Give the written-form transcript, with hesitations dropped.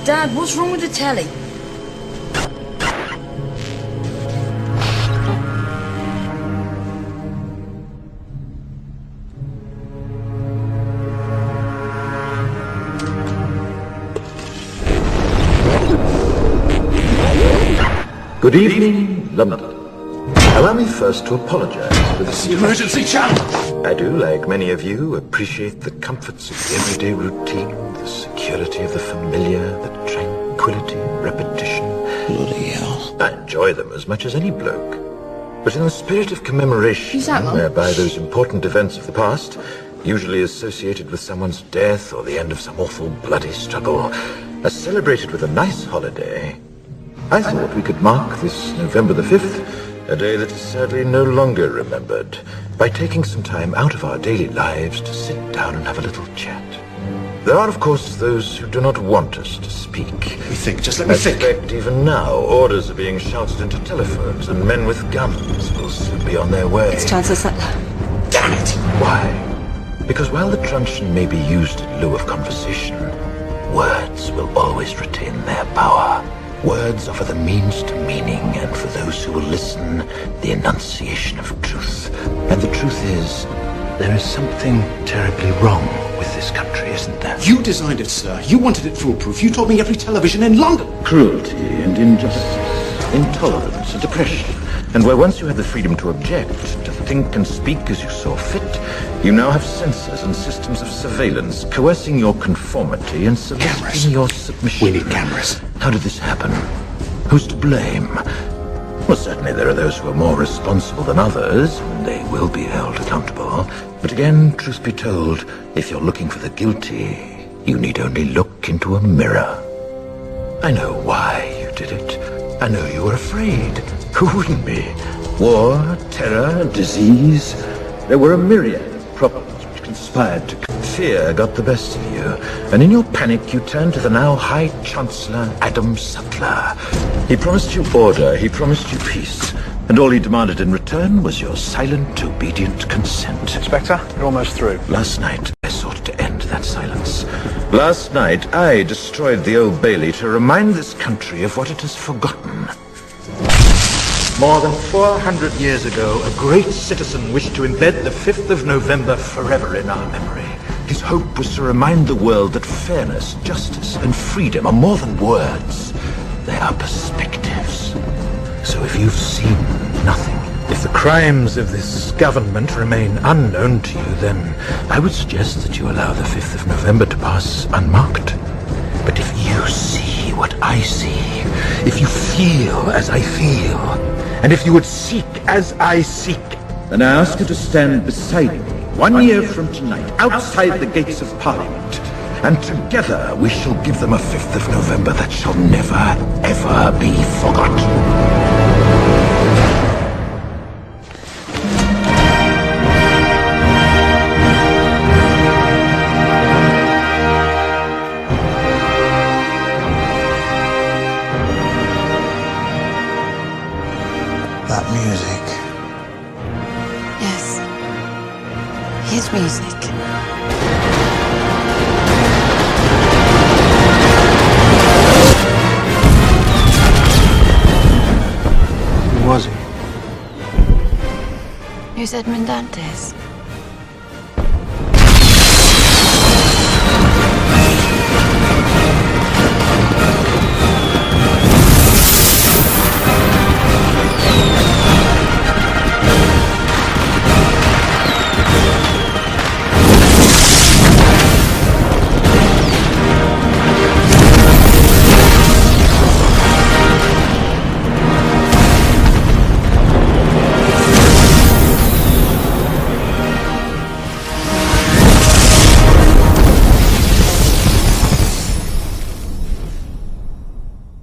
Dad, what's wrong with the telly? Good evening, London. Allow me first to apologize for this emergency channel. I do, like many of you, appreciate the comforts of the everyday routine, the security of the familiar, the tranquility of repetition. Bloody hell. I enjoy them as much as any bloke. But in the spirit of commemoration, whereby those important events of the past, usually associated with someone's death or the end of some awful bloody struggle, are celebrated with a nice holiday, I thought we could mark this November the 5th, a day that is sadly no longer remembered, by taking some time out of our daily lives to sit down and have a little chat. There are, of course, those who do not want us to speak. Just let me think. I suspect even now orders are being shouted into telephones and men with guns will soon be on their way. It's Chancellor Sutler. Damn it! Why? Because while the truncheon may be used in lieu of conversation, words will always retain their power. Words offer the means to meaning, and for those who will listen, the enunciation of truth. And the truth is, there is something terribly wrong with this country, isn't there? You designed it, sir. You wanted it foolproof. You told me every television in London. Cruelty and injustice, intolerance and oppression. And where once you had the freedom to object, to think and speak as you saw fit, you now have censors and systems of surveillance coercing your conformity and soliciting your submission. We need cameras. How did this happen? Who's to blame? Well, certainly there are those who are more responsible than others, and they will be held accountable. But again, truth be told, if you're looking for the guilty, you need only look into a mirror. I know why you did it. I know you were afraid. Who wouldn't be? War, terror, disease. There were a myriad of problems which conspired to... Fear got the best of you, and in your panic you turned to the now High Chancellor Adam Sutler. He promised you order, he promised you peace, and all he demanded in return was your silent, obedient consent. Inspector, you're almost through. Last night, I sought to end that silence. Last night, I destroyed the Old Bailey to remind this country of what it has forgotten. More than 400 years ago, a great citizen wished to embed the 5th of November forever in our memory. His hope was to remind the world that fairness, justice, and freedom are more than words. They are perspectives. So if you've seen nothing, if the crimes of this government remain unknown to you, then I would suggest that you allow the 5th of November to pass unmarked. But if you see what I see, if you feel as I feel, and if you would seek as I seek, then I ask you to stand beside me 1 year from tonight, outside the gates of Parliament, and together we shall give them a 5th of November that shall never, ever be forgotten. That music. Yes. His music. Who was he? Who's Edmund Dantes?